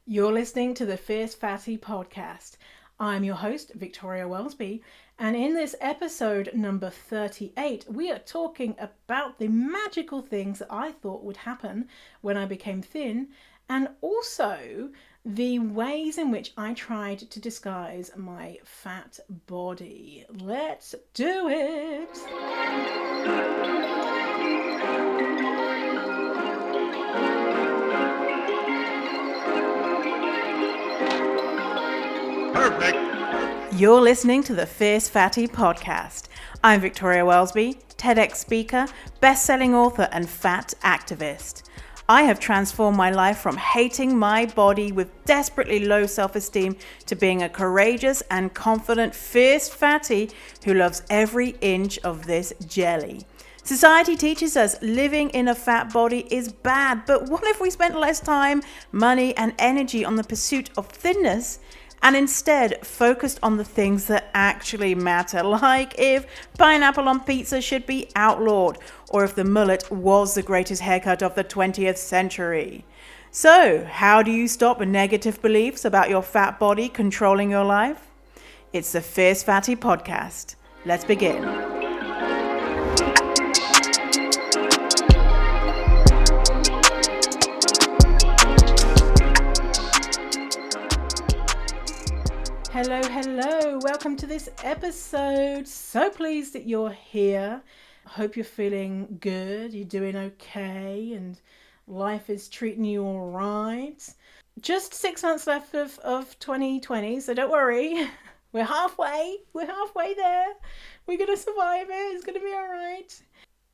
You're listening to the Fierce Fatty podcast. I'm your host, Victoria Wellesby, and in this episode number 38, we are talking about the magical things that I thought would happen when I became thin, and also the ways in which I tried to disguise my fat body. Let's do it! Perfect. You're listening to the Fierce Fatty podcast. I'm Victoria Wellesby, TEDx speaker, best-selling author, and fat activist. I have transformed my life from hating my body with desperately low self-esteem to being a courageous and confident fierce fatty who loves every inch of this jelly. Society teaches us living in a fat body is bad, but what if we spent less time, money, and energy on the pursuit of thinness and instead focused on the things that actually matter, like if pineapple on pizza should be outlawed, or if the mullet was the greatest haircut of the 20th century. So, how do you stop negative beliefs about your fat body controlling your life? It's the Fierce Fatty podcast. Let's begin. Hello, welcome to this episode. So pleased that you're here. I hope you're feeling good, you're doing okay, and life is treating you all right. Just 6 months left of 2020, so don't worry. We're halfway there. We're going to survive it, it's going to be all right.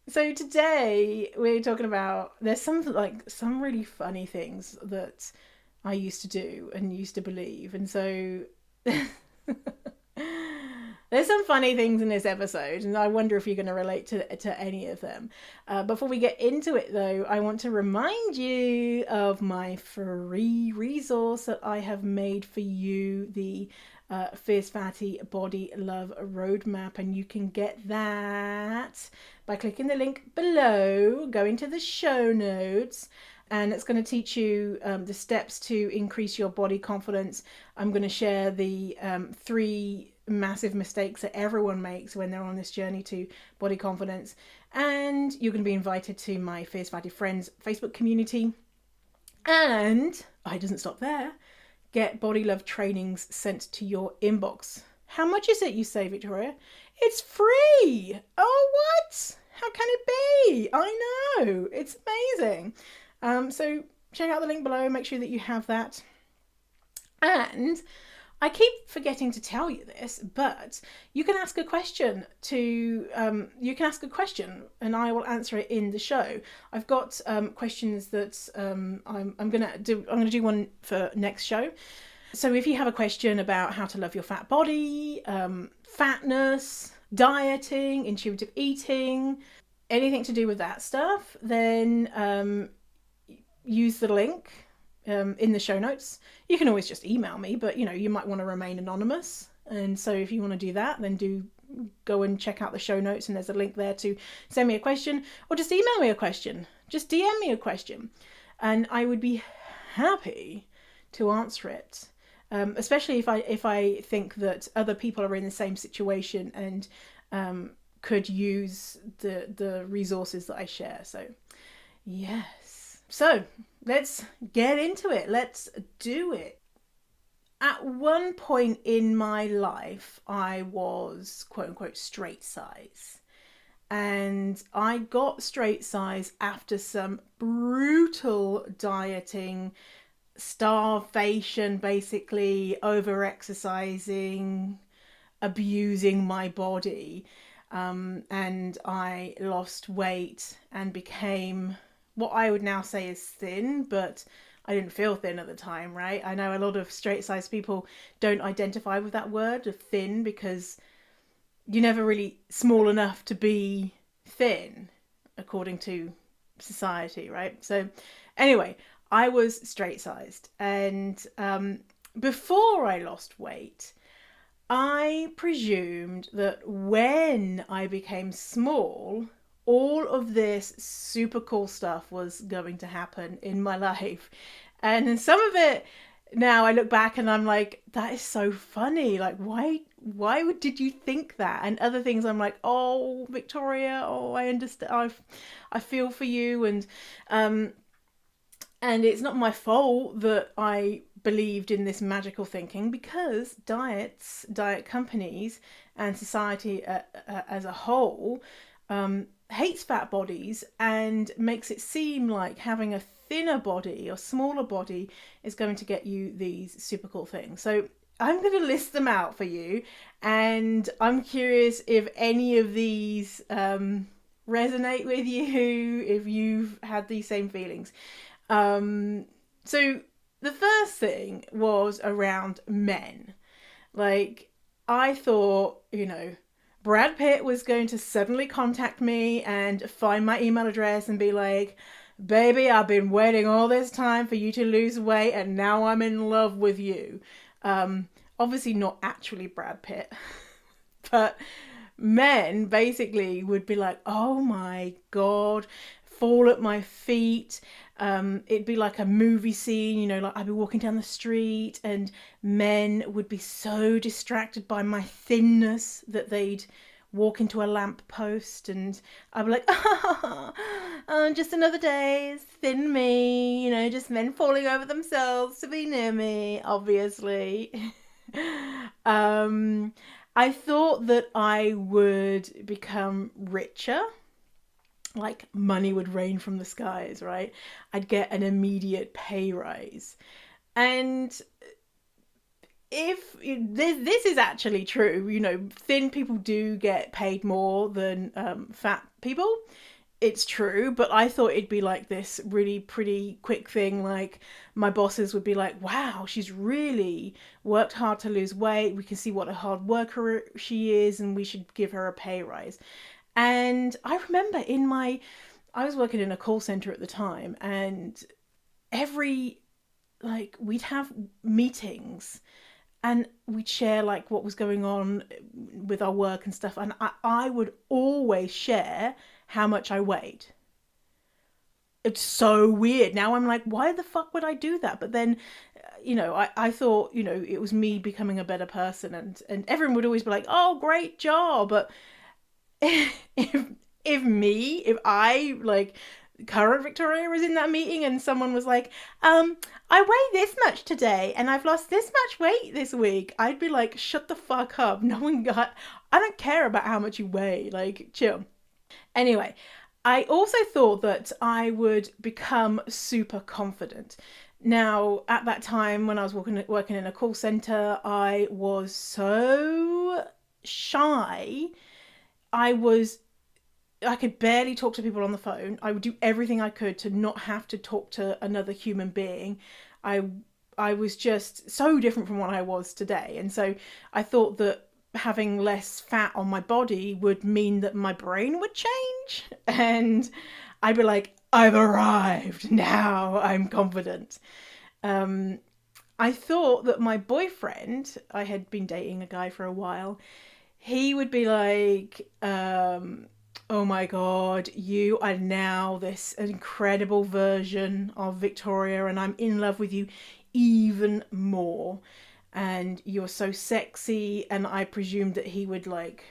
So today we're talking about, there's some really funny things that I used to do and used to believe, and so there's some funny things in this episode, and I wonder if you're going to relate to any of them. Before we get into it, though, I want to remind you of my free resource that I have made for you, the Fierce Fatty Body Love Roadmap, and you can get that by clicking the link below, go into the show notes, and it's going to teach you the steps to increase your body confidence. I'm going to share the 3 massive mistakes that everyone makes when they're on this journey to body confidence. And you're going to be invited to my Fierce Fatty Friends Facebook community. And it doesn't stop there. Get Body Love trainings sent to your inbox. How much is it, you say, Victoria? It's free! Oh, what? How can it be? I know. It's amazing. So check out the link below, make sure that you have that. And I keep forgetting to tell you this, but you can ask a question and I will answer it in the show. I've got questions that I'm gonna do one for next show. So if you have a question about how to love your fat body, fatness, dieting, intuitive eating, anything to do with that stuff, then use the link in the show notes. You can always just email me, but you might want to remain anonymous. And so if you want to do that, then do go and check out the show notes, and there's a link there to send me a question, or just email me a question. Just DM me a question, and I would be happy to answer it. Especially if I think that other people are in the same situation and could use the resources that I share. So yes. So let's get into it. Let's do it. At one point in my life, I was quote unquote straight size. And I got straight size after some brutal dieting, starvation, basically over-exercising, abusing my body. And I lost weight and became what I would now say is thin, but I didn't feel thin at the time, right? I know a lot of straight-sized people don't identify with that word of thin because you're never really small enough to be thin, according to society, right? So anyway, I was straight-sized, and before I lost weight, I presumed that when I became small, all of this super cool stuff was going to happen in my life. And some of it now I look back and I'm like, that is so funny. Like, did you think that? And other things, I'm like, oh, Victoria, oh, I understand. I feel for you, um, and it's not my fault that I believed in this magical thinking, because diet companies, and society as a whole hates fat bodies and makes it seem like having a thinner body or smaller body is going to get you these super cool things. So I'm going to list them out for you, and I'm curious if any of these resonate with you, if you've had these same feelings. Um, so the first thing was around men. Like, I thought, Brad Pitt was going to suddenly contact me and find my email address and be like, baby, I've been waiting all this time for you to lose weight and now I'm in love with you. Obviously, not actually Brad Pitt, but men basically would be like, oh my God, fall at my feet. It'd be like a movie scene, like I'd be walking down the street and men would be so distracted by my thinness that they'd walk into a lamp post and I'd be like, oh, just another day, it's thin me, just men falling over themselves to be near me, obviously. um, I thought that I would become richer, like money would rain from the skies, right? I'd get an immediate pay rise. And if this is actually true, thin people do get paid more than fat people. It's true, but I thought it'd be like this really pretty quick thing. Like, my bosses would be like, wow, she's really worked hard to lose weight. We can see what a hard worker she is, and we should give her a pay rise. And I remember I was working in a call center at the time, and every, like, we'd have meetings and we'd share like what was going on with our work and stuff. And I would always share how much I weighed. It's so weird. Now I'm like, why the fuck would I do that? But then, I thought, it was me becoming a better person, and everyone would always be like, oh, great job. But if if I, like, current Victoria was in that meeting and someone was like, I weigh this much today and I've lost this much weight this week, I'd be like, shut the fuck up. No one got, I don't care about how much you weigh, like, chill. Anyway, I also thought that I would become super confident. Now, at that time when I was working in a call center, I was so shy. I could barely talk to people on the phone. I would do everything I could to not have to talk to another human being. I I was just so different from what I was today. And so I thought that having less fat on my body would mean that my brain would change and I'd be like, I've arrived. Now I'm confident. Um, I thought that my boyfriend, I had been dating a guy for a while, he would be like, oh my God, you are now this incredible version of Victoria, and I'm in love with you even more. And you're so sexy. And I presumed that he would, like,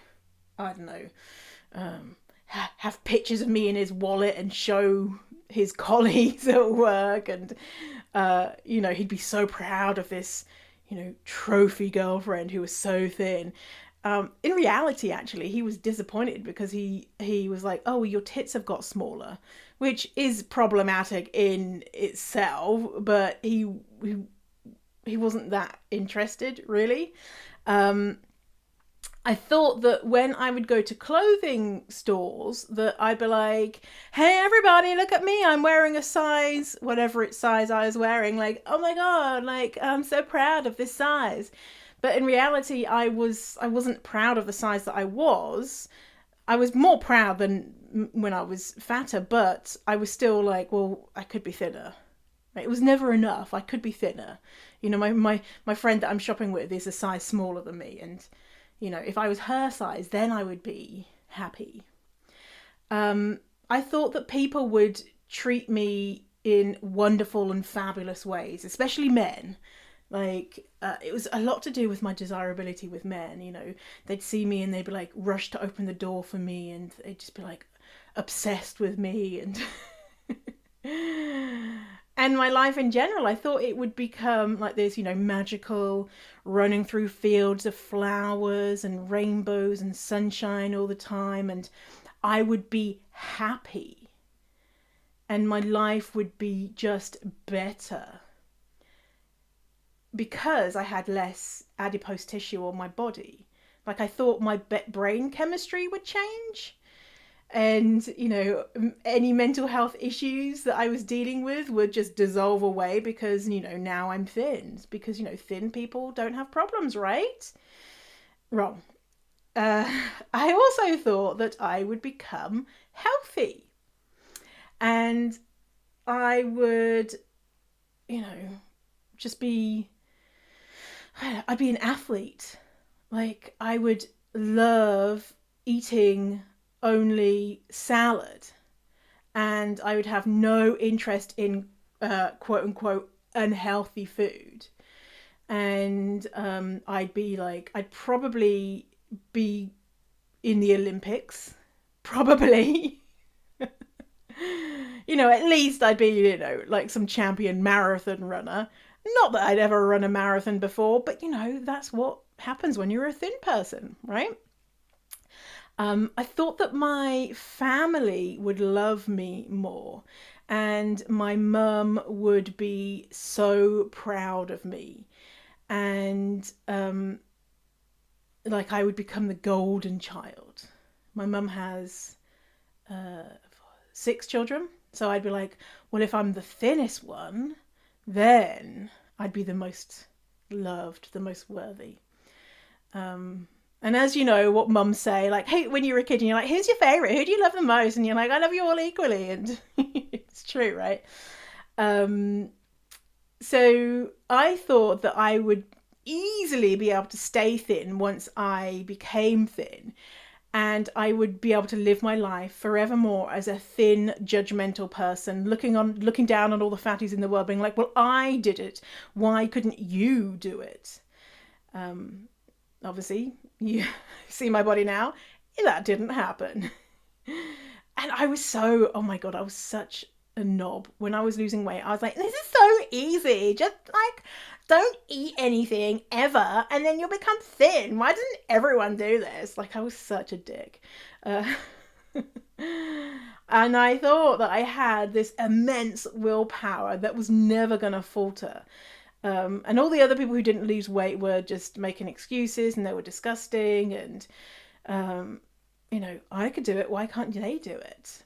I don't know, have pictures of me in his wallet and show his colleagues at work. And, he'd be so proud of this, trophy girlfriend who was so thin. In reality, actually, he was disappointed because he was like, "Oh, your tits have got smaller," which is problematic in itself. But he wasn't that interested, really. Um, I thought that when I would go to clothing stores, that I'd be like, "Hey, everybody, look at me! I'm wearing a size, whatever its size I was wearing. Like, oh my God, like I'm so proud of this size." But in reality, I wasn't proud of the size that I was. I was more proud than when I was fatter, but I was still like, well, I could be thinner. It was never enough. I could be thinner. My friend that I'm shopping with is a size smaller than me, and if I was her size, then I would be happy. I thought that people would treat me in wonderful and fabulous ways, especially men. Like, it was a lot to do with my desirability with men. They'd see me and they'd be like, rush to open the door for me, and they'd just be like obsessed with me. And and my life in general, I thought it would become like this, magical, running through fields of flowers and rainbows and sunshine all the time, and I would be happy and my life would be just better because I had less adipose tissue on my body. Like, I thought my brain chemistry would change, and any mental health issues that I was dealing with would just dissolve away because now I'm thin, because thin people don't have problems, right? Wrong. I also thought that I would become healthy, and I would just be, I'd be an athlete. Like, I would love eating only salad, and I would have no interest in quote unquote unhealthy food. And I'd probably be in the Olympics, probably. At least I'd be, like some champion marathon runner. Not that I'd ever run a marathon before, but that's what happens when you're a thin person, right? I thought that my family would love me more, and my mum would be so proud of me, and like, I would become the golden child. My mum has 6 children, so I'd be like, well, if I'm the thinnest one, then I'd be the most loved, the most worthy. And as you know, what mums say, like, hey, when you're a kid and you're like, who's your favourite? Who do you love the most? And you're like, I love you all equally. And it's true, right? So I thought that I would easily be able to stay thin once I became thin. And I would be able to live my life forevermore as a thin, judgmental person, looking down on all the fatties in the world, being like, well, I did it. Why couldn't you do it? Obviously, you see my body now. That didn't happen. And I was oh my God, I was such a knob when I was losing weight. I was like, this is so easy. Just like, don't eat anything ever and then you'll become thin. Why doesn't everyone do this? Like, I was such a dick. And I thought that I had this immense willpower that was never going to falter. And all the other people who didn't lose weight were just making excuses, and they were disgusting, and I could do it, why can't they do it?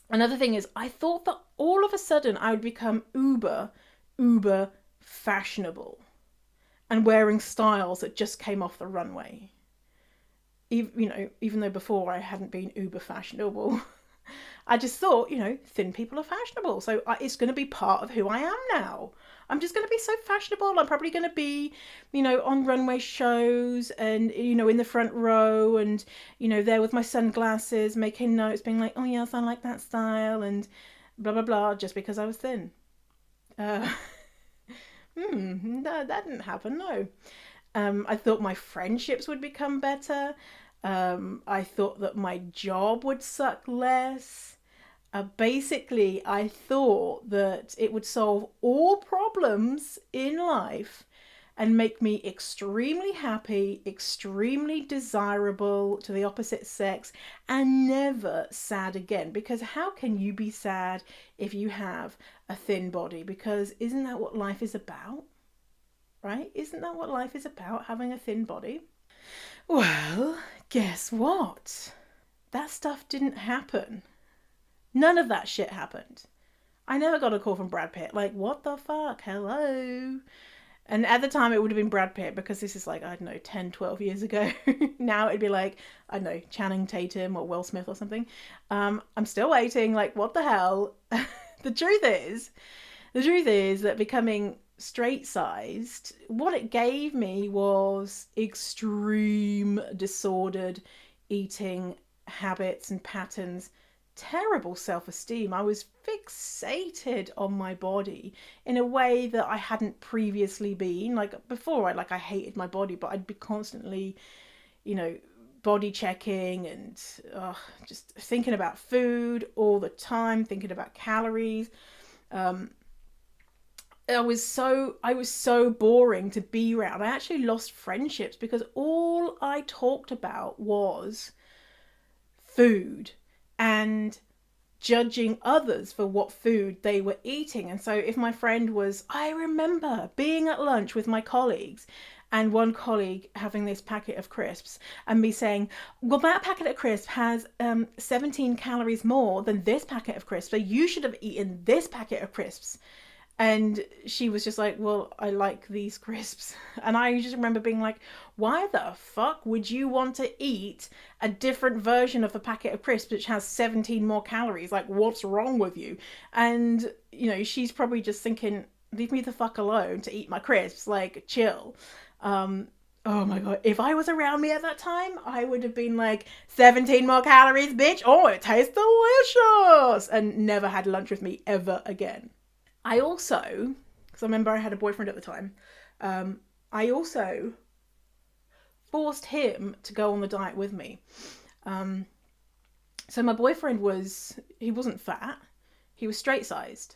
Another thing is, I thought that all of a sudden I would become uber fashionable and wearing styles that just came off the runway. Even though before I hadn't been uber fashionable. I just thought, thin people are fashionable, so it's going to be part of who I am now. I'm just going to be so fashionable. I'm probably going to be, on runway shows and, in the front row and, there with my sunglasses, making notes, being like, oh yes, I like that style and blah, blah, blah, just because I was thin. No, that didn't happen, no. I thought my friendships would become better. I thought that my job would suck less. Basically, I thought that it would solve all problems in life and make me extremely happy, extremely desirable to the opposite sex, and never sad again. Because how can you be sad if you have a thin body? Because isn't that what life is about? Right? Isn't that what life is about, having a thin body? Well, guess what? That stuff didn't happen. None of that shit happened. I never got a call from Brad Pitt. Like, what the fuck? Hello? And at the time it would have been Brad Pitt, because this is like, I don't know, 10, 12 years ago. Now it'd be like, I don't know, Channing Tatum or Will Smith or something. I'm still waiting. Like, what the hell? The truth is that becoming straight-sized, what it gave me was extreme disordered eating habits and patterns terrible self-esteem. I was fixated on my body in a way that I hadn't previously been. Like before, I hated my body, but I'd be constantly, you know, body checking and just thinking about food all the time, thinking about calories. Um, I was so boring to be around. I actually lost friendships because all I talked about was food and judging others for what food they were eating. And so if my friend was, I remember being at lunch with my colleagues and one colleague having this packet of crisps and me saying, well, that packet of crisps has 17 calories more than this packet of crisps, so you should have eaten this packet of crisps. And she was just like, well, I like these crisps. And I just remember being like, why the fuck would you want to eat a different version of a packet of crisps which has 17 more calories? Like, what's wrong with you? And, you know, she's probably just thinking, leave me the fuck alone to eat my crisps. Like, chill. Oh my god, if I was around me at that time, I would have been like, 17 more calories, bitch. Oh, it tastes delicious. And never had lunch with me ever again. I also, because I remember I had a boyfriend at the time, I also forced him to go on the diet with me. Um, so my boyfriend he wasn't fat, he was straight sized.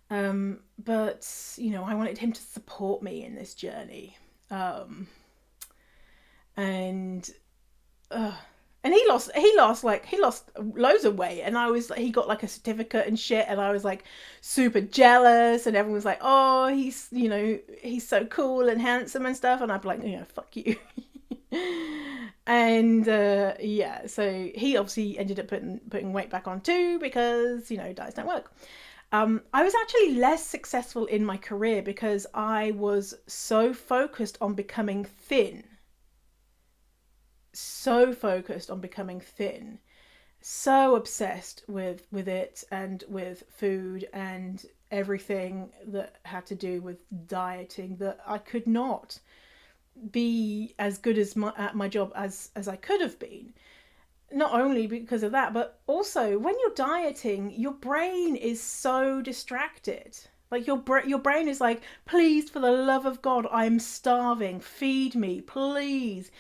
But, you know, I wanted him to support me in this journey. And uh, and he lost loads of weight, and I was like, he got like a certificate and shit, and I was like super jealous, and everyone was like, oh, he's so cool and handsome and stuff, and I'd be like, fuck you. And yeah, so he obviously ended up putting weight back on too, because diets don't work. I was actually less successful in my career because I was so focused on becoming thin, so focused on becoming thin, so obsessed with it and with food and everything that had to do with dieting, that I could not be as good at my job as I could have been. Not only because of that, but also when you're dieting, your brain is so distracted. Like your brain is like, please, for the love of God, I'm starving, feed me, please.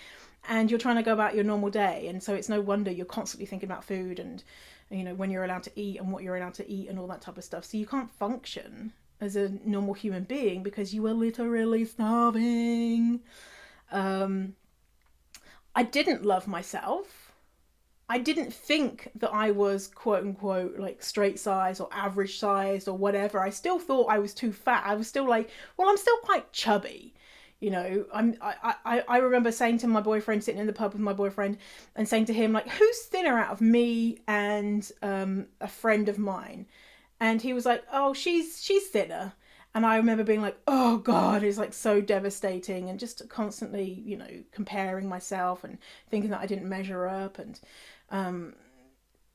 And you're trying to go about your normal day, and so it's no wonder you're constantly thinking about food and when you're allowed to eat and what you're allowed to eat and all that type of stuff. So you can't function as a normal human being because you are literally starving. I didn't love myself. I didn't think that I was quote unquote like straight size or average size or whatever. I still thought I was too fat. I was still like, well, I'm still quite chubby. I remember saying to my boyfriend, sitting in the pub with my boyfriend, and saying to him, like, who's thinner out of me and a friend of mine? And he was like, oh, she's thinner. And I remember being like, oh God, it's like so devastating, and just constantly, comparing myself and thinking that I didn't measure up, and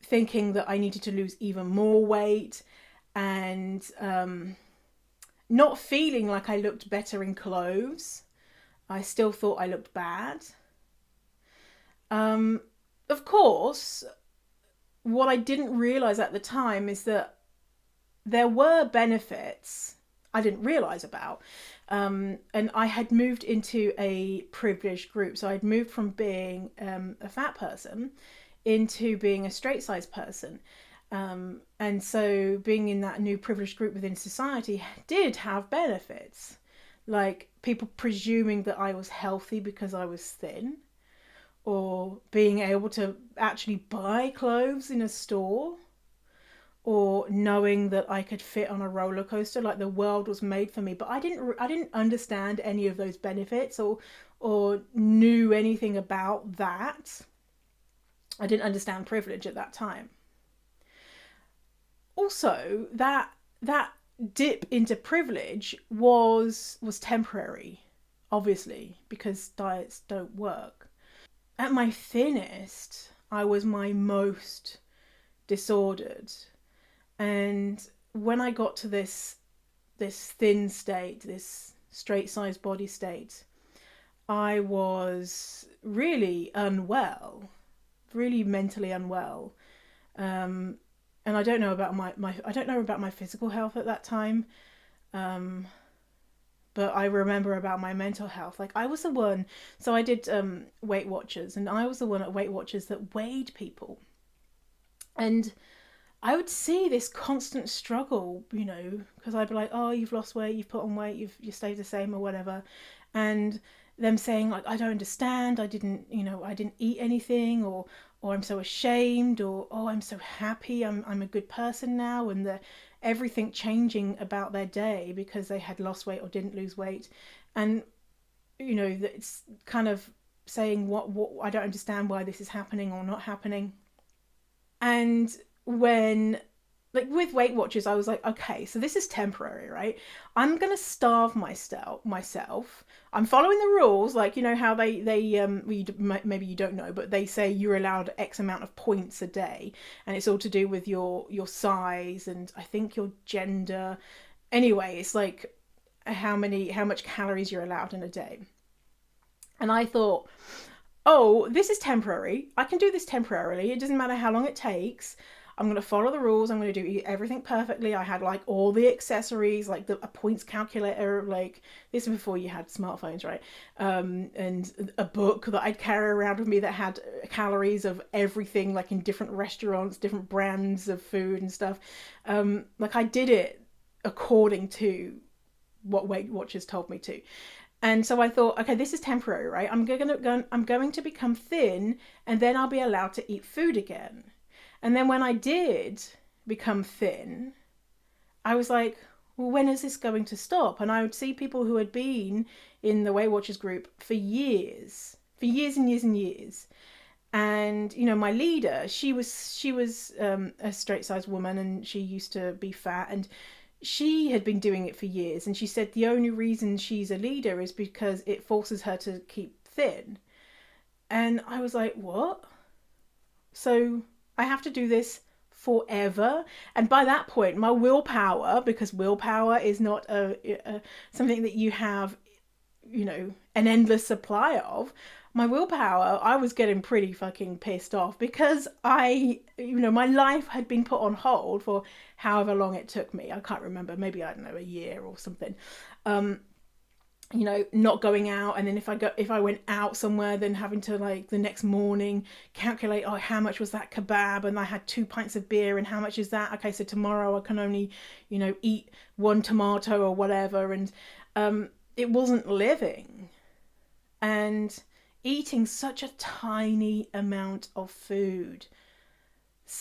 thinking that I needed to lose even more weight, and not feeling like I looked better in clothes. I still thought I looked bad. Of course, what I didn't realize at the time is that there were benefits I didn't realize about. And I had moved into a privileged group. So I'd moved from being a fat person into being a straight size person. And so being in that new privileged group within society did have benefits, like people presuming that I was healthy because I was thin, or being able to actually buy clothes in a store, or knowing that I could fit on a roller coaster, like the world was made for me. But I didn't understand any of those benefits, or knew anything about that. I didn't understand privilege at that time. Also, that dip into privilege was temporary, obviously, because diets don't work. At my thinnest, I was my most disordered. And when I got to this thin state, this straight sized body state, I was really unwell, really mentally unwell. And I don't know about I don't know about my physical health at that time. But I remember about my mental health. Like I was the one, so I did Weight Watchers, and I was the one at Weight Watchers that weighed people. And I would see this constant struggle, because I'd be like, "Oh, you've lost weight, you've put on weight, you stayed the same or whatever," and them saying like, "I don't understand, I didn't eat anything," or "I'm so ashamed," or "Oh, I'm so happy, I'm a good person now," and everything changing about their day because they had lost weight or didn't lose weight, and it's kind of saying what I don't understand why this is happening or not happening. And when, like with Weight Watchers, I was like, okay, so this is temporary, right? I'm gonna starve myself. I'm following the rules, like how maybe you don't know, but they say you're allowed X amount of points a day, and it's all to do with your size and I think your gender. Anyway, it's like how much calories you're allowed in a day. And I thought, oh, this is temporary. I can do this temporarily. It doesn't matter how long it takes. I'm going to follow the rules. I'm going to do everything perfectly. I had like all the accessories, like a points calculator, like this is before you had smartphones, right? And a book that I'd carry around with me that had calories of everything, like in different restaurants, different brands of food and stuff. Like I did it according to what Weight Watchers told me to. And so I thought, okay, this is temporary, right? I'm going to become thin, and then I'll be allowed to eat food again. And then when I did become thin, I was like, well, when is this going to stop? And I would see people who had been in the Weight Watchers group for years and years and years. And my leader, she was a straight sized woman, and she used to be fat, and she had been doing it for years, and she said the only reason she's a leader is because it forces her to keep thin. And I was like, what? So I have to do this forever? And by that point, my willpower, because willpower is not something that you have, an endless supply of. My willpower, I was getting pretty fucking pissed off because my life had been put on hold for however long it took me. I can't remember, maybe, I don't know, a year or something. Not going out, and then if I went out somewhere, then having to, like, the next morning calculate, oh, how much was that kebab, and I had 2 pints of beer, and how much is that? Okay, so tomorrow I can only eat one tomato or whatever. And it wasn't living. And eating such a tiny amount of food,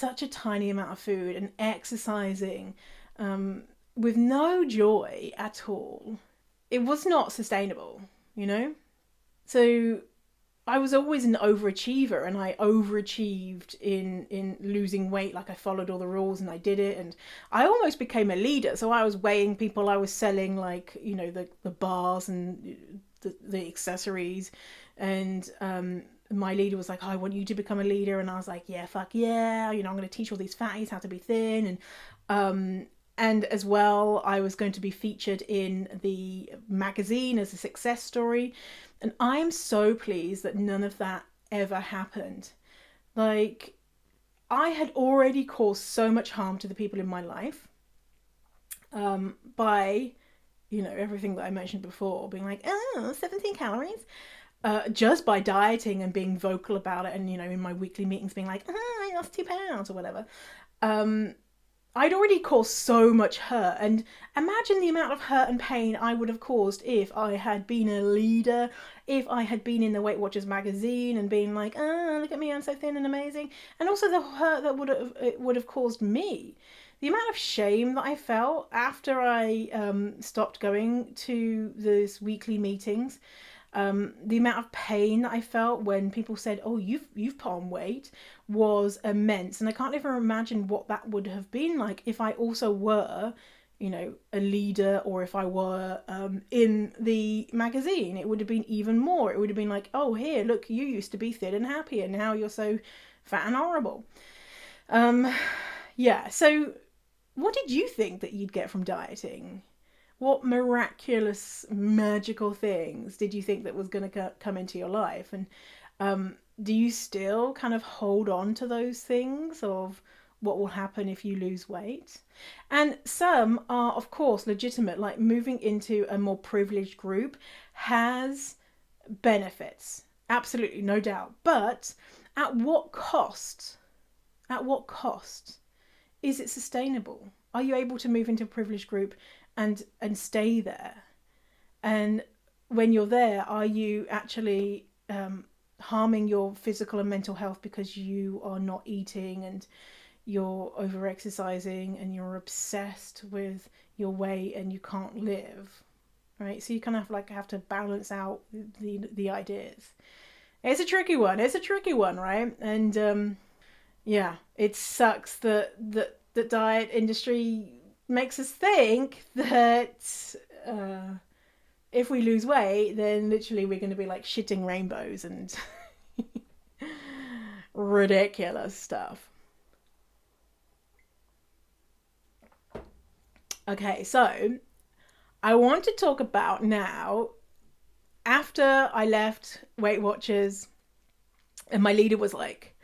and exercising with no joy at all, it was not sustainable, So I was always an overachiever, and I overachieved in losing weight. Like I followed all the rules and I did it, and I almost became a leader. So I was weighing people, I was selling, like, the bars and the accessories, and my leader was like, oh, I want you to become a leader. And I was like, yeah, fuck yeah, I'm going to teach all these fatties how to be thin. And as well, I was going to be featured in the magazine as a success story. And I'm so pleased that none of that ever happened. Like, I had already caused so much harm to the people in my life by, everything that I mentioned before, being like, 17 calories. Just by dieting and being vocal about it, and, in my weekly meetings being like, I lost 2 pounds or whatever. I'd already caused so much hurt, and imagine the amount of hurt and pain I would have caused if I had been a leader, if I had been in the Weight Watchers magazine and been like, look at me, I'm so thin and amazing. And also the hurt that it would have caused me. The amount of shame that I felt after I stopped going to those weekly meetings, the amount of pain that I felt when people said, oh, you've put on weight, was immense. And I can't even imagine what that would have been like if I also were, a leader, or if I were in the magazine. It would have been even more. It would have been like, oh, here, look, you used to be thin and happy, and now you're so fat and horrible. Yeah, so what did you think that you'd get from dieting? What miraculous, magical things did you think that was going to come into your life? And do you still kind of hold on to those things of what will happen if you lose weight. And some are, of course, legitimate, like moving into a more privileged group has benefits. Absolutely, no doubt. But at what cost? At what cost? Is it sustainable? Are you able to move into a privileged group and stay there? And when you're there, are you actually harming your physical and mental health because you are not eating and you're over exercising and you're obsessed with your weight and you can't live, right? So you kind of have to balance out the ideas. It's a tricky one, right? And yeah, it sucks that the diet industry makes us think that if we lose weight, then literally we're going to be like shitting rainbows and ridiculous stuff. Okay, so I want to talk about now, after I left Weight Watchers and my leader was like,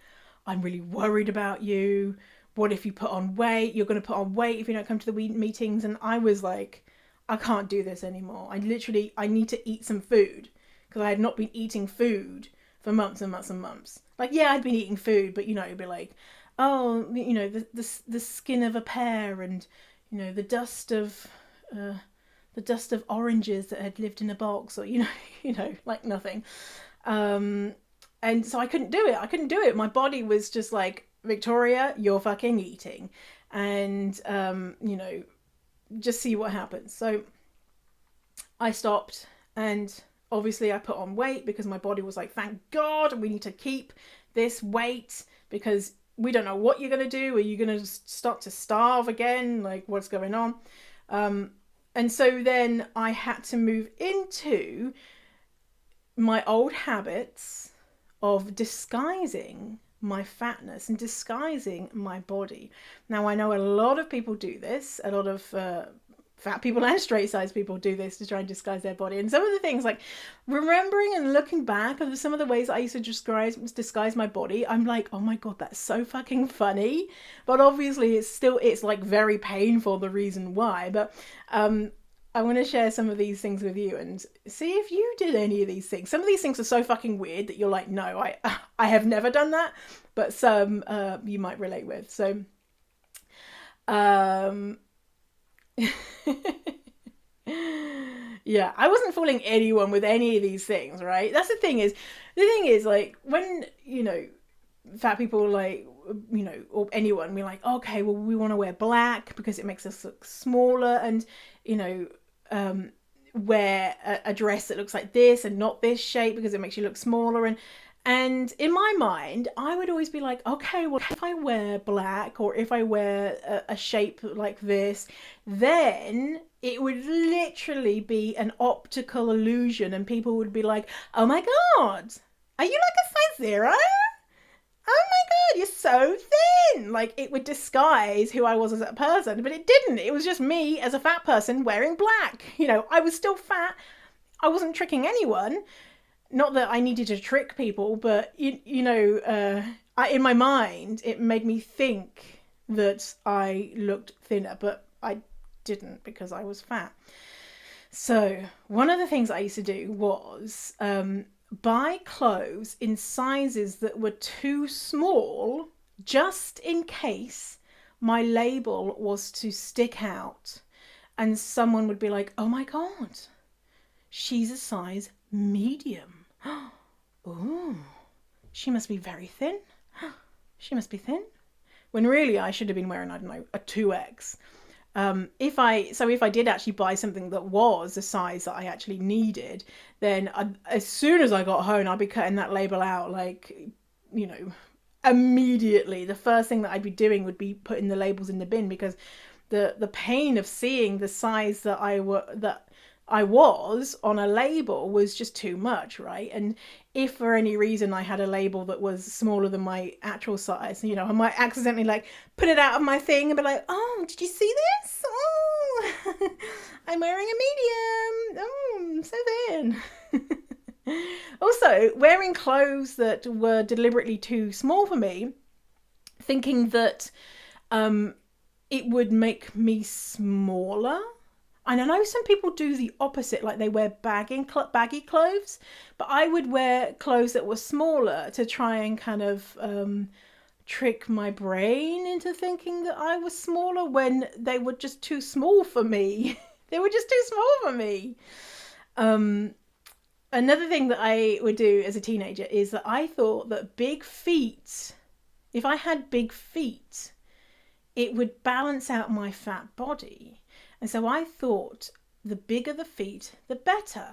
I'm really worried about you. What if you put on weight? You're going to put on weight if you don't come to the meetings. And I was like, I can't do this anymore. I need to eat some food, because I had not been eating food for months and months and months. Like, yeah, I'd been eating food, but, it'd be like, oh, the skin of a pear and, the dust of oranges that had lived in a box, or, like nothing. And so I couldn't do it. My body was just like, Victoria, you're fucking eating. And, just see what happens. So I stopped, and obviously I put on weight because my body was like, thank God, we need to keep this weight because we don't know what you're going to do. Are you going to start to starve again? Like, what's going on? And so then I had to move into my old habits of disguising my fatness and disguising my body. Now, I know a lot of people do this. A lot of fat people and straight size people do this to try and disguise their body. And some of the things, like remembering and looking back of some of the ways I used to disguise my body, I'm like, oh my God, that's so fucking funny. But obviously it's like very painful, the reason why. But I want to share some of these things with you and see if you did any of these things. Some of these things are so fucking weird that you're like, no, I have never done that. But some you might relate with. So, yeah, I wasn't fooling anyone with any of these things, right? That's the thing is, like, when, fat people, like, or anyone, we're like, okay, well, we want to wear black because it makes us look smaller, and, wear a dress that looks like this and not this shape because it makes you look smaller. And in my mind, I would always be like, okay, well, if I wear black or if I wear a shape like this, then it would literally be an optical illusion and people would be like, oh my God, are you like a size 0? Oh my God, you're so thin. Like, it would disguise who I was as a person, but it didn't. It was just me as a fat person wearing black. I was still fat. I wasn't tricking anyone. Not that I needed to trick people, but, in my mind, it made me think that I looked thinner, but I didn't because I was fat. So one of the things I used to do was buy clothes in sizes that were too small, just in case my label was to stick out and someone would be like, oh my God, she's a size medium. Oh, she must be very thin. She must be thin. When really I should have been wearing, I don't know, a 2X. If I did actually buy something that was a size that I actually needed, then as soon as I got home, I'd be cutting that label out, like, immediately. The first thing that I'd be doing would be putting the labels in the bin, because the pain of seeing the size that I was on a label was just too much, right? And if for any reason I had a label that was smaller than my actual size, I might accidentally like put it out of my thing and be like, oh, did you see this? Oh, I'm wearing a medium. Oh, I'm so thin. Also, wearing clothes that were deliberately too small for me, thinking that it would make me smaller. And I know some people do the opposite, like they wear baggy clothes, but I would wear clothes that were smaller to try and kind of trick my brain into thinking that I was smaller when they were just too small for me. They were just too small for me. Another thing that I would do as a teenager is that I thought that big feet, if I had big feet, it would balance out my fat body. And so I thought the bigger the feet, the better.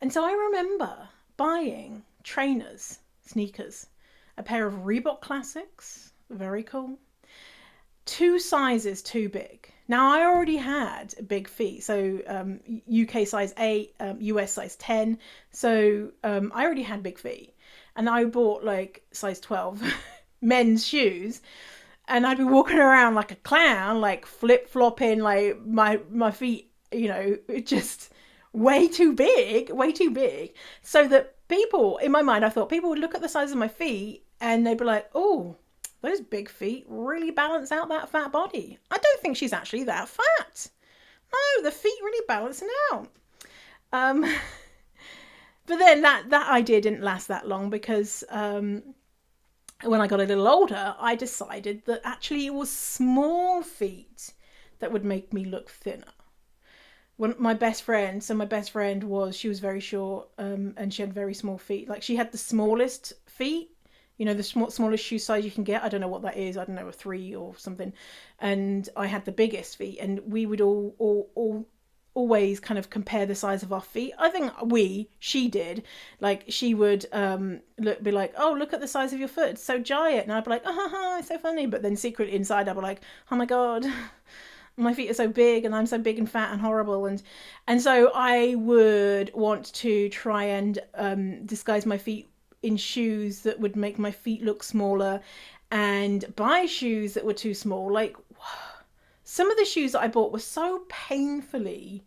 And so I remember buying trainers, sneakers, a pair of Reebok Classics, very cool, 2 sizes too big. Now I already had big feet, so UK size 8, US size 10, so I already had big feet. And I bought like size 12 men's shoes, and I'd be walking around like a clown, like flip-flopping, like my feet, just way too big, so that people, in my mind, I thought people would look at the size of my feet and they'd be like, oh, those big feet really balance out that fat body. I don't think she's actually that fat. No, the feet really balance it out. But then that idea didn't last that long, because when I got a little older, I decided that actually it was small feet that would make me look thinner. When my best friend she was very short, and she had very small feet. Like, she had the smallest feet, the smallest shoe size you can get. I don't know what that is. I don't know, a 3 or something. And I had the biggest feet, and we would always kind of compare the size of our feet. I think she did. Like, she would be like, oh, look at the size of your foot. It's so giant. And I'd be like, oh, it's so funny. But then secretly inside, I'd be like, oh my God, my feet are so big and I'm so big and fat and horrible. And so I would want to try and disguise my feet in shoes that would make my feet look smaller, and buy shoes that were too small. Like, some of the shoes that I bought were so painfully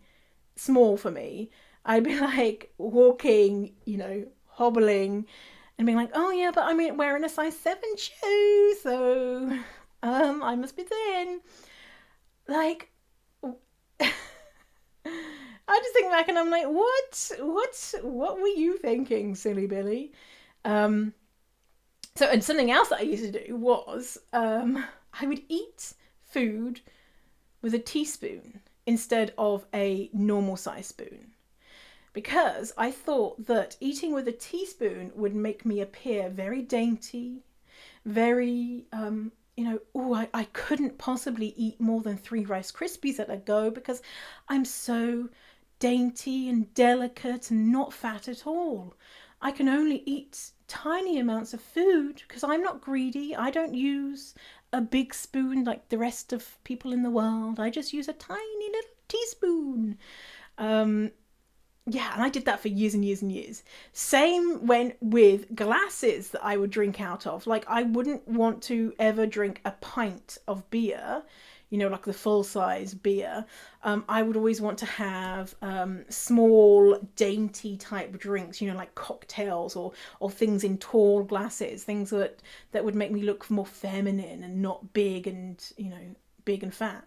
small for me. I'd be like walking, hobbling, and being like, oh yeah, but I'm wearing a size 7 shoe, so I must be thin. Like, I just think back and I'm like, what were you thinking, silly Billy? And something else that I used to do was I would eat food with a teaspoon instead of a normal size spoon, because I thought that eating with a teaspoon would make me appear very dainty, very I couldn't possibly eat more than 3 Rice Krispies at a go because I'm so dainty and delicate and not fat at all. I can only eat tiny amounts of food because I'm not greedy. I don't use a big spoon like the rest of people in the world. I just use a tiny little teaspoon. Yeah, and I did that for years and years and years. Same with glasses that I would drink out of. Like, I wouldn't want to ever drink a pint of beer, like the full size beer. I would always want to have small, dainty type drinks, like cocktails or things in tall glasses, things that would make me look more feminine and not big and, big and fat.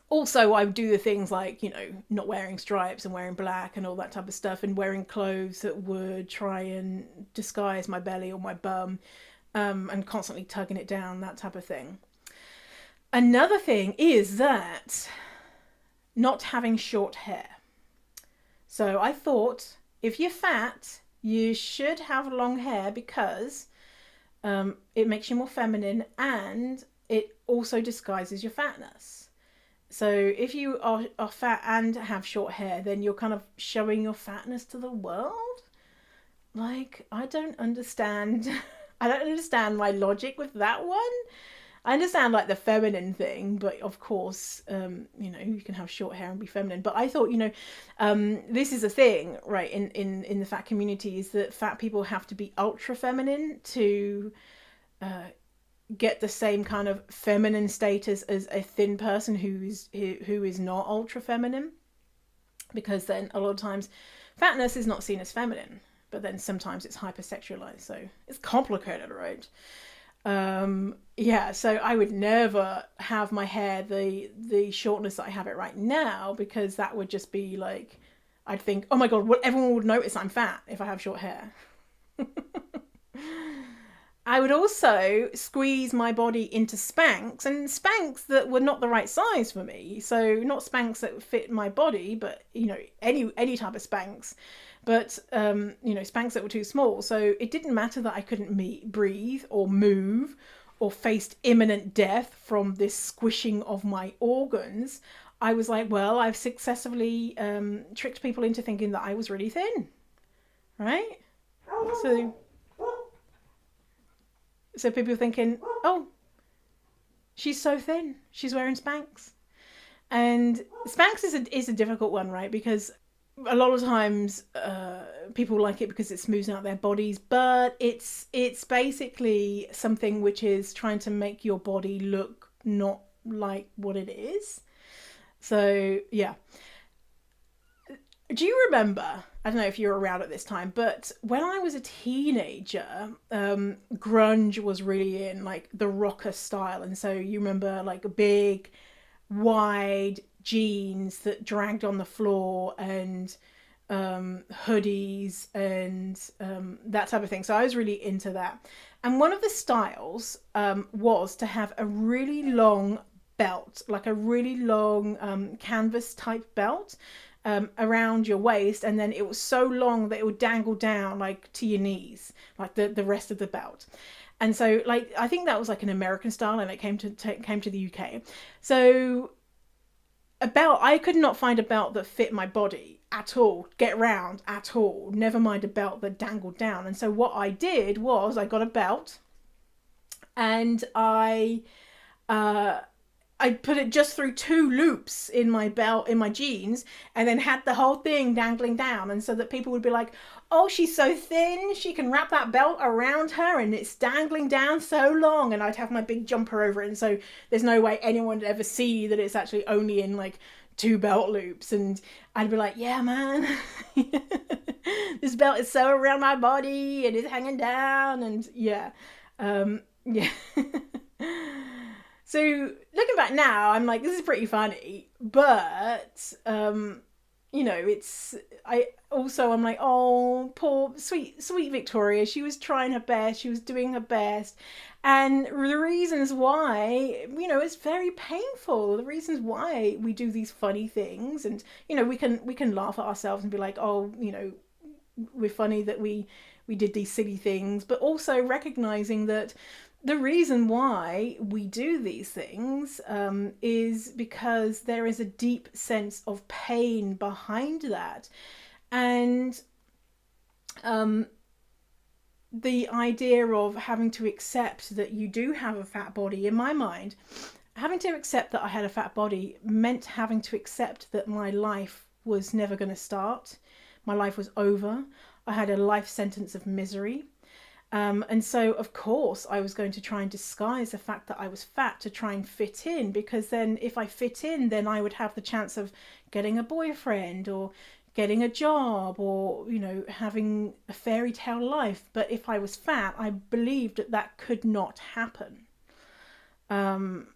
Also, I would do the things like, not wearing stripes and wearing black and all that type of stuff, and wearing clothes that would try and disguise my belly or my bum, and constantly tugging it down, that type of thing. Another thing is that not having short hair. So I thought if you're fat, you should have long hair because it makes you more feminine and it also disguises your fatness. So if you are fat and have short hair, then you're kind of showing your fatness to the world. Like, I don't understand my logic with that one. I understand like the feminine thing, but of course, you can have short hair and be feminine. But I thought, this is a thing, right, in the fat community, is that fat people have to be ultra feminine to get the same kind of feminine status as a thin person who is not ultra feminine, because then a lot of times fatness is not seen as feminine, but then sometimes it's hypersexualized, so it's complicated, right? Yeah, so I would never have my hair the shortness that I have it right now, because that would just be like, I'd think, oh my god, what, everyone would notice I'm fat if I have short hair. I would also squeeze my body into Spanx, and Spanx that were not the right size for me. So not Spanx that fit my body, but any type of Spanx, but Spanx that were too small. So it didn't matter that I couldn't breathe or move or faced imminent death from this squishing of my organs. I was like, well, I've successfully tricked people into thinking that I was really thin, right? So people thinking, oh, she's so thin, she's wearing Spanx. And Spanx is a difficult one, right? Because a lot of times people like it because it smooths out their bodies, but it's basically something which is trying to make your body look not like what it is. So yeah. Do you remember, I don't know if you were around at this time, but when I was a teenager, grunge was really in, like the rocker style. And so you remember like big, wide jeans that dragged on the floor, and hoodies, and that type of thing. So I was really into that. And one of the styles was to have a really long belt, like a really long canvas type belt around your waist, and then it was so long that it would dangle down like to your knees, like the rest of the belt. And so like I think that was like an American style, and it came to the UK. So a belt, I could not find a belt that fit my body at all, get round at all, never mind a belt that dangled down. And so what I did was I got a belt, and I put it just through 2 loops in my belt, in my jeans, and then had the whole thing dangling down. And so that people would be like, oh, she's so thin, she can wrap that belt around her and it's dangling down so long. And I'd have my big jumper over it. And so there's no way anyone would ever see that it's actually only in like 2 belt loops. And I'd be like, yeah, man, this belt is so around my body and it's hanging down. And yeah. Yeah. So looking back now, I'm like, this is pretty funny, but I'm like, oh, poor sweet Victoria. She was trying her best. She was doing her best, and the reasons why, it's very painful. The reasons why we do these funny things, and we can laugh at ourselves and be like, oh, we're funny that we did these silly things, but also recognizing that the reason why we do these things is because there is a deep sense of pain behind that. And the idea of having to accept that you do have a fat body, in my mind, having to accept that I had a fat body meant having to accept that my life was never going to start. My life was over. I had a life sentence of misery. And so, of course, I was going to try and disguise the fact that I was fat to try and fit in, because then if I fit in, then I would have the chance of getting a boyfriend or getting a job or, having a fairy tale life. But if I was fat, I believed that that could not happen. And,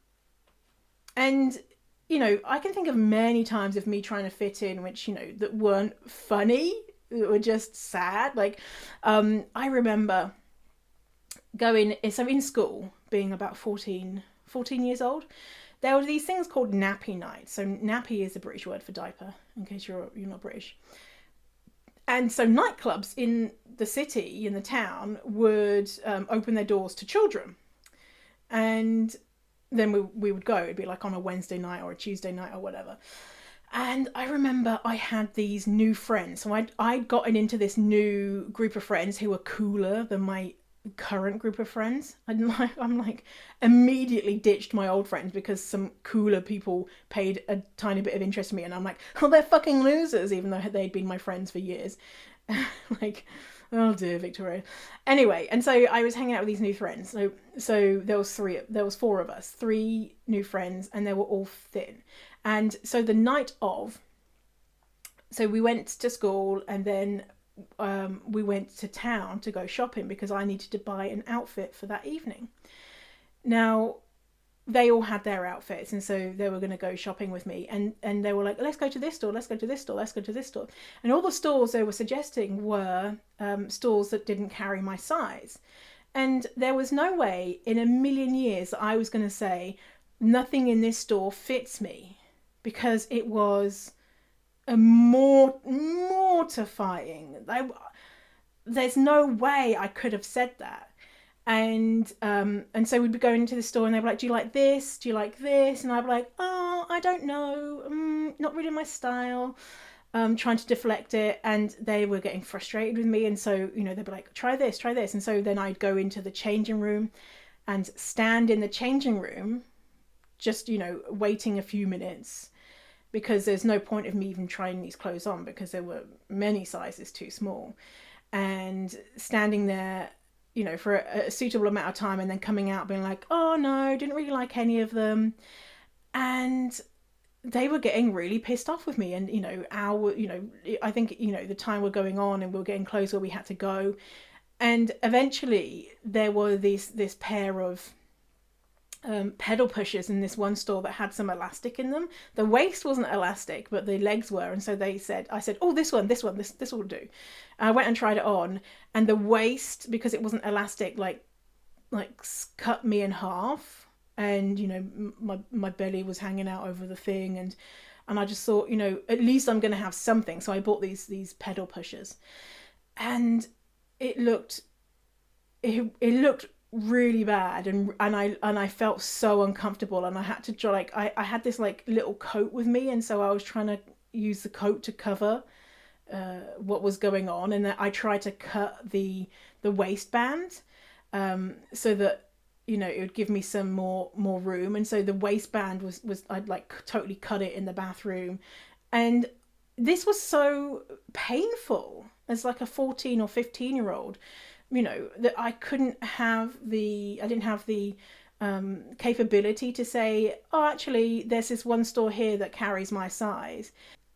I can think of many times of me trying to fit in, which, that weren't funny, that were just sad. Like, I remember in school, being about 14 years old, there were these things called nappy nights. So nappy is a British word for diaper, in case you're not British. And so nightclubs in the city, in the town, would open their doors to children. And then we would go. It'd be like on a Wednesday night or a Tuesday night or whatever. And I remember I had these new friends. So I'd gotten into this new group of friends who were cooler than my current group of friends. I'm like immediately ditched my old friends because some cooler people paid a tiny bit of interest in me, and I'm like, oh, they're fucking losers, even though they'd been my friends for years. Like, oh dear, Victoria. Anyway, and so I was hanging out with these new friends. So there was 4 of us, 3 new friends, and they were all thin. And so the night of, so we went to school, and then we went to town to go shopping because I needed to buy an outfit for that evening. Now, they all had their outfits, and so they were going to go shopping with me, and they were like, let's go to this store, let's go to this store, let's go to this store. And all the stores they were suggesting were stores that didn't carry my size. And there was no way in a million years that I was going to say, nothing in this store fits me, because it was a mortifying. There's no way I could have said that. And so we'd be going into the store, and they'd be like, do you like this? Do you like this? And I'd be like, oh, I don't know. Not really my style. Trying to deflect it. And they were getting frustrated with me. And so, they'd be like, try this, try this. And so then I'd go into the changing room and stand in the changing room, just, waiting a few minutes, because there's no point of me even trying these clothes on, because there were many sizes too small. And standing there, for a suitable amount of time, and then coming out being like, oh no, didn't really like any of them. And they were getting really pissed off with me. And, I think, the time were going on, and we were getting close where we had to go. And eventually there were this pair of pedal pushers in this one store that had some elastic in them. The waist wasn't elastic, but the legs were. And so I said, oh, this one, this will do. I went and tried it on, and the waist, because it wasn't elastic, like cut me in half. And, my belly was hanging out over the thing. And I just thought, at least I'm going to have something. So I bought these pedal pushers, and it looked really bad, and I felt so uncomfortable, and I had to try, I had this little coat with me, and so I was trying to use the coat to cover what was going on, and I tried to cut the waistband so that it would give me some more room. And so the waistband was I'd totally cut it in the bathroom, and this was so painful as a 14 or 15-year-old, that I didn't have the capability to say, oh, actually there's this one store here that carries my size.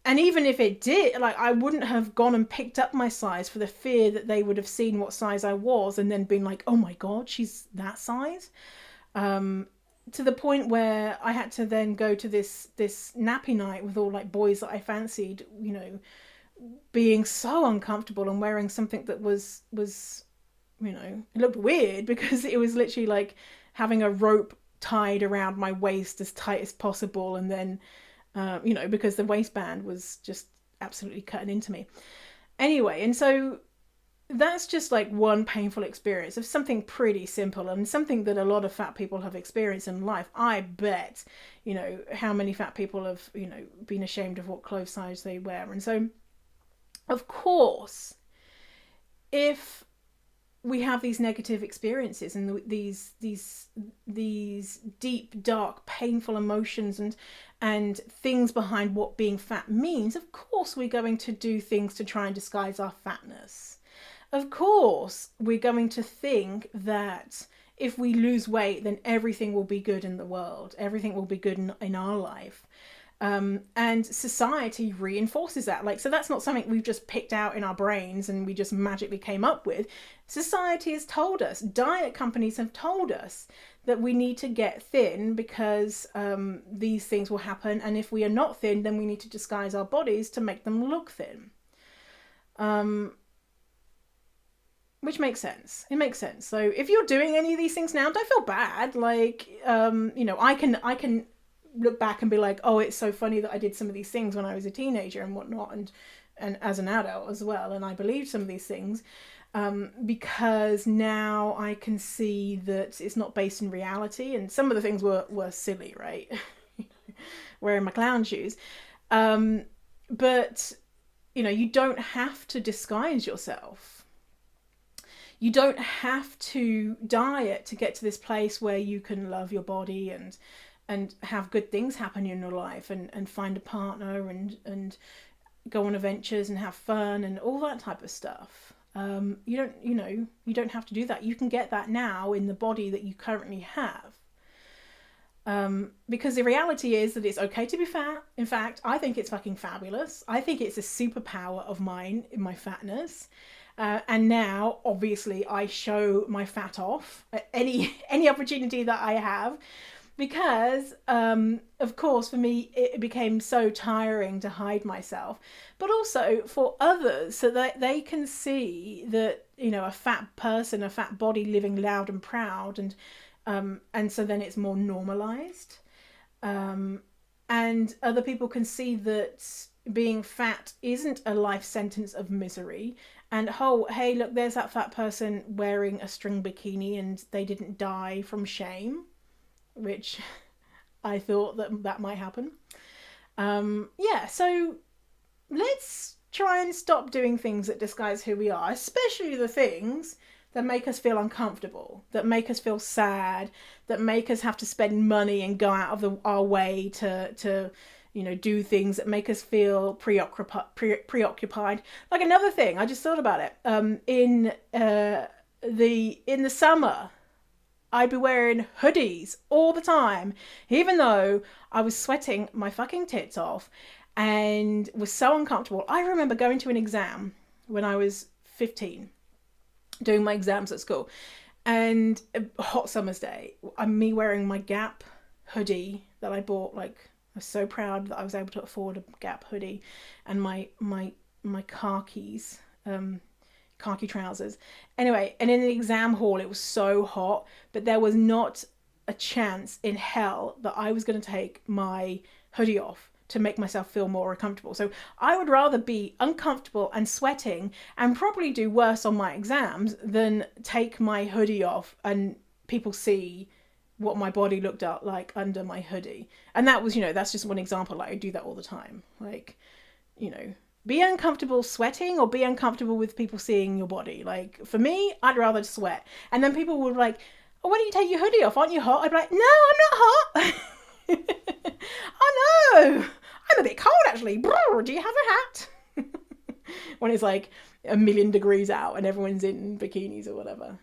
And even if it did, I wouldn't have gone and picked up my size, for the fear that they would have seen what size I was and then been like, oh my God, she's that size. To the point where I had to then go to this nappy night with all boys that I fancied, being so uncomfortable and wearing something that was it looked weird, because it was literally having a rope tied around my waist as tight as possible, and then because the waistband was just absolutely cutting into me. Anyway, and so that's just one painful experience of something pretty simple, and something that a lot of fat people have experienced in life. I bet, how many fat people have, been ashamed of what clothes size they wear. And so, of course, if we have these negative experiences and these deep, dark, painful emotions and things behind what being fat means, of course we're going to do things to try and disguise our fatness. Of course we're going to think that if we lose weight, then everything will be good in the world, everything will be good in our life. And society reinforces that. So that's not something we've just picked out in our brains and we just magically came up with. Society has told us, diet companies have told us that we need to get thin because these things will happen. And if we are not thin, then we need to disguise our bodies to make them look thin. Which makes sense. It makes sense. So if you're doing any of these things now, don't feel bad. I can look back and be like, oh, it's so funny that I did some of these things when I was a teenager and whatnot, and as an adult as well, and I believed some of these things because now I can see that it's not based in reality, and some of the things were silly, right? Wearing my clown shoes, but you don't have to disguise yourself. You don't have to diet to get to this place where you can love your body and have good things happen in your life and find a partner and go on adventures and have fun and all that type of stuff. You don't have to do that. You can get that now in the body that you currently have. Because the reality is that it's okay to be fat. In fact, I think it's fucking fabulous. I think it's a superpower of mine in my fatness. And now, obviously, I show my fat off at any opportunity that I have, because, of course, for me, it became so tiring to hide myself, but also for others, so that they can see that, you know, a fat person, a fat body living loud and proud, and so then it's more normalized. And other people can see that being fat isn't a life sentence of misery. And oh, hey, look, there's that fat person wearing a string bikini and they didn't die from shame, which I thought that might happen. Yeah, so let's try and stop doing things that disguise who we are, especially the things that make us feel uncomfortable, that make us feel sad, that make us have to spend money and go out of our way to you know, do things that make us feel preoccupied. Like another thing, I just thought about it. In the summer, I'd be wearing hoodies all the time, even though I was sweating my fucking tits off and was so uncomfortable. I remember going to an exam when I was 15, doing my exams at school, and a hot summer's day, me wearing my Gap hoodie that I bought. Like, I was so proud that I was able to afford a Gap hoodie, and my khakis, khaki trousers. Anyway, and in the exam hall, it was so hot, but there was not a chance in hell that I was going to take my hoodie off to make myself feel more comfortable. So I would rather be uncomfortable and sweating and probably do worse on my exams than take my hoodie off and people see what my body looked like under my hoodie. And that was, you know, that's just one example. Like, I do that all the time. Like, you know, be uncomfortable sweating or be uncomfortable with people seeing your body. Like, for me, I'd rather sweat. And then people would be like, oh, why don't you take your hoodie off? Aren't you hot? I'd be like, no, I'm not hot. Oh no, I'm a bit cold actually. Brr, do you have a hat? When it's like 1,000,000 degrees out and everyone's in bikinis or whatever.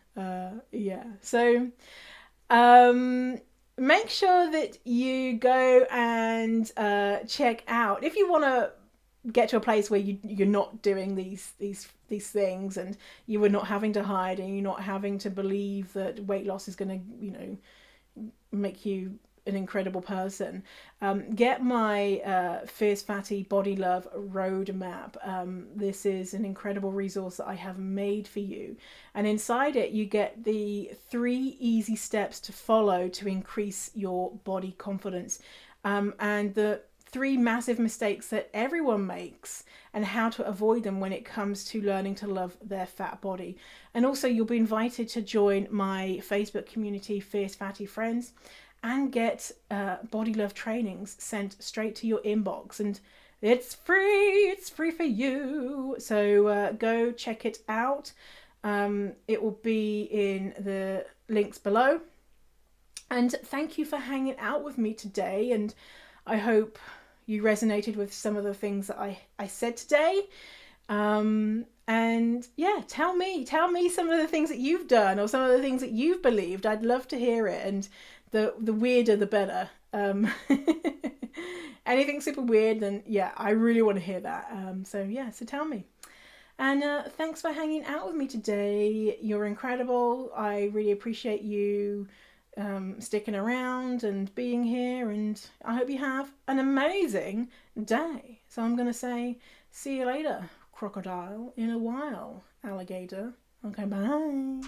Yeah. So make sure that you go and check out, if you want to get to a place where you're not doing these things, and you are not having to hide, and you're not having to believe that weight loss is going to, you know, make you an incredible person. Get my Fierce Fatty Body Love Roadmap. This is an incredible resource that I have made for you, and inside it you get the 3 easy steps to follow to increase your body confidence, and the 3 massive mistakes that everyone makes and how to avoid them when it comes to learning to love their fat body. And also, you'll be invited to join my Facebook community, Fierce Fatty Friends, and get body love trainings sent straight to your inbox. And it's free for you. So go check it out. It will be in the links below. And thank you for hanging out with me today. And I hope you resonated with some of the things that I said today. And yeah, tell me some of the things that you've done or some of the things that you've believed. I'd love to hear it. And the weirder, the better. Anything super weird, then yeah, I really want to hear that. So yeah, so tell me. And thanks for hanging out with me today. You're incredible. I really appreciate you sticking around and being here, and I hope you have an amazing day. So I'm going to say, see you later, crocodile, in a while, alligator. Okay, bye.